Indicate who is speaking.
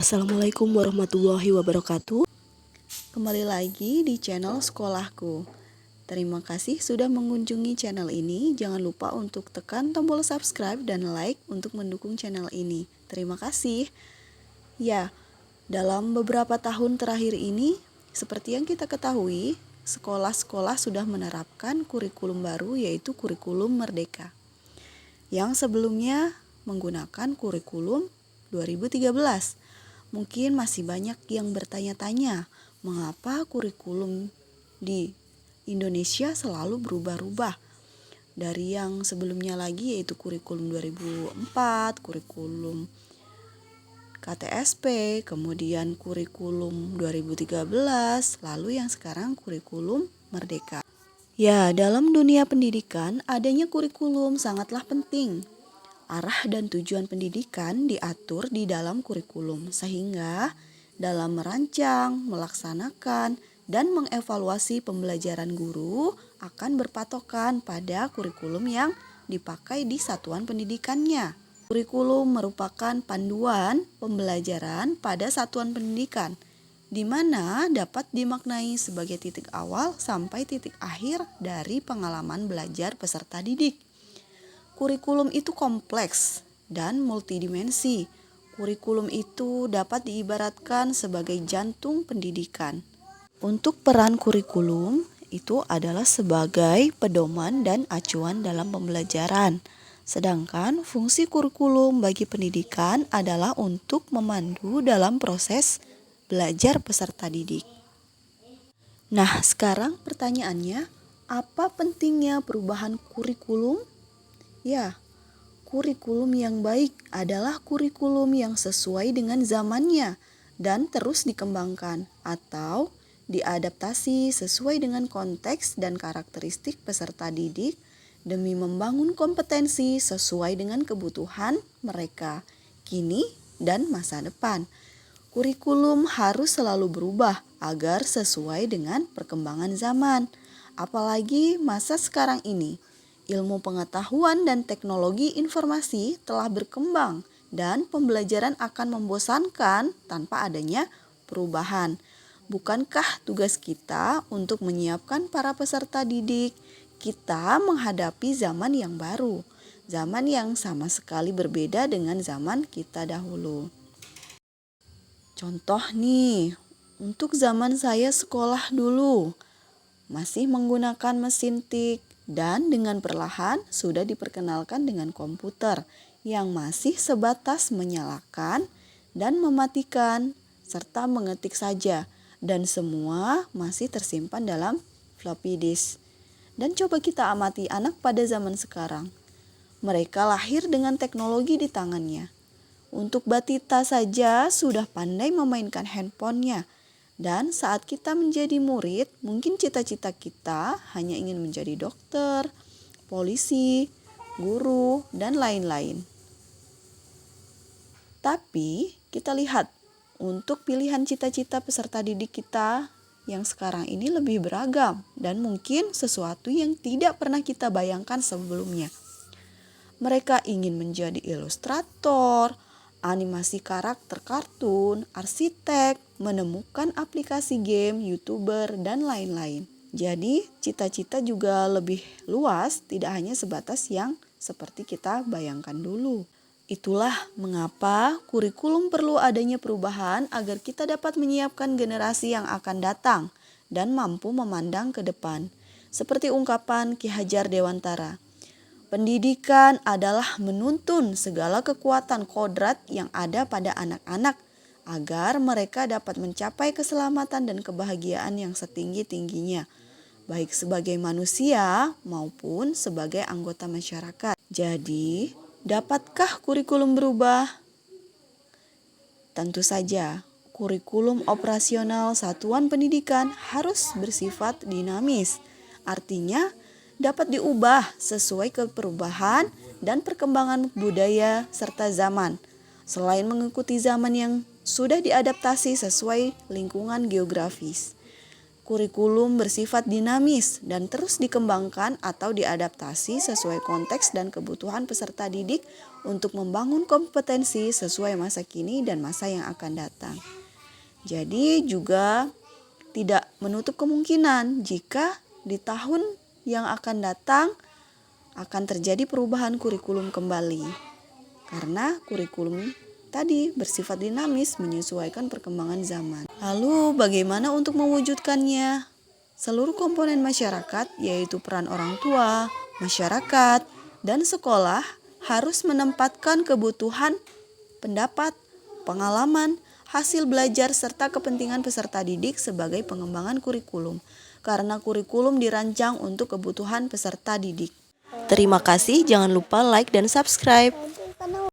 Speaker 1: Assalamualaikum warahmatullahi wabarakatuh.
Speaker 2: Kembali lagi di channel sekolahku. Terima kasih sudah mengunjungi channel ini. Jangan lupa untuk tekan tombol subscribe dan like untuk mendukung channel ini. Terima kasih. Ya, dalam beberapa tahun terakhir ini, seperti yang kita ketahui, sekolah-sekolah sudah menerapkan kurikulum baru, yaitu kurikulum Merdeka, yang sebelumnya menggunakan kurikulum 2013. Mungkin masih banyak yang bertanya-tanya, mengapa kurikulum di Indonesia selalu berubah-ubah. Dari yang sebelumnya lagi yaitu kurikulum 2004, kurikulum KTSP, kemudian kurikulum 2013, lalu yang sekarang kurikulum Merdeka. Ya, dalam dunia pendidikan adanya kurikulum sangatlah penting. Arah dan tujuan pendidikan diatur di dalam kurikulum, sehingga dalam merancang, melaksanakan, dan mengevaluasi pembelajaran guru akan berpatokan pada kurikulum yang dipakai di satuan pendidikannya. Kurikulum merupakan panduan pembelajaran pada satuan pendidikan, di mana dapat dimaknai sebagai titik awal sampai titik akhir dari pengalaman belajar peserta didik. Kurikulum itu kompleks dan multidimensi. Kurikulum itu dapat diibaratkan sebagai jantung pendidikan. Untuk peran kurikulum itu adalah sebagai pedoman dan acuan dalam pembelajaran. Sedangkan fungsi kurikulum bagi pendidikan adalah untuk memandu dalam proses belajar peserta didik. Nah, sekarang pertanyaannya, apa pentingnya perubahan kurikulum? Ya, kurikulum yang baik adalah kurikulum yang sesuai dengan zamannya dan terus dikembangkan atau diadaptasi sesuai dengan konteks dan karakteristik peserta didik demi membangun kompetensi sesuai dengan kebutuhan mereka kini dan masa depan. Kurikulum harus selalu berubah agar sesuai dengan perkembangan zaman, apalagi masa sekarang ini. Ilmu pengetahuan dan teknologi informasi telah berkembang dan pembelajaran akan membosankan tanpa adanya perubahan. Bukankah tugas kita untuk menyiapkan para peserta didik kita menghadapi zaman yang baru, zaman yang sama sekali berbeda dengan zaman kita dahulu. Contoh nih, untuk zaman saya sekolah dulu, masih menggunakan mesin tik, dan dengan perlahan sudah diperkenalkan dengan komputer yang masih sebatas menyalakan dan mematikan serta mengetik saja, dan semua masih tersimpan dalam floppy disk. Dan coba kita amati anak pada zaman sekarang. Mereka lahir dengan teknologi di tangannya. Untuk batita saja sudah pandai memainkan handphonenya. Dan saat kita menjadi murid, mungkin cita-cita kita hanya ingin menjadi dokter, polisi, guru, dan lain-lain. Tapi kita lihat, untuk pilihan cita-cita peserta didik kita yang sekarang ini lebih beragam dan mungkin sesuatu yang tidak pernah kita bayangkan sebelumnya. Mereka ingin menjadi ilustrator, animasi karakter kartun, arsitek, menemukan aplikasi game, YouTuber, dan lain-lain. Jadi, cita-cita juga lebih luas, tidak hanya sebatas yang seperti kita bayangkan dulu. Itulah mengapa kurikulum perlu adanya perubahan agar kita dapat menyiapkan generasi yang akan datang dan mampu memandang ke depan. Seperti ungkapan Ki Hajar Dewantara, pendidikan adalah menuntun segala kekuatan kodrat yang ada pada anak-anak agar mereka dapat mencapai keselamatan dan kebahagiaan yang setinggi-tingginya, baik sebagai manusia maupun sebagai anggota masyarakat. Jadi, dapatkah kurikulum berubah? Tentu saja, kurikulum operasional satuan pendidikan harus bersifat dinamis. Artinya, dapat diubah sesuai perubahan dan perkembangan budaya serta zaman. Selain mengikuti zaman yang sudah diadaptasi sesuai lingkungan geografis. Kurikulum bersifat dinamis dan terus dikembangkan atau diadaptasi sesuai konteks dan kebutuhan peserta didik untuk membangun kompetensi sesuai masa kini dan masa yang akan datang. Jadi juga tidak menutup kemungkinan jika di tahun yang akan datang akan terjadi perubahan kurikulum kembali. Karena kurikulum tadi bersifat dinamis menyesuaikan perkembangan zaman. Lalu bagaimana untuk mewujudkannya? Seluruh komponen masyarakat, yaitu peran orang tua, masyarakat, dan sekolah harus menempatkan kebutuhan, pendapat, pengalaman, hasil belajar, serta kepentingan peserta didik sebagai pengembangan kurikulum. Karena kurikulum dirancang untuk kebutuhan peserta didik.
Speaker 1: Terima kasih, jangan lupa like dan subscribe.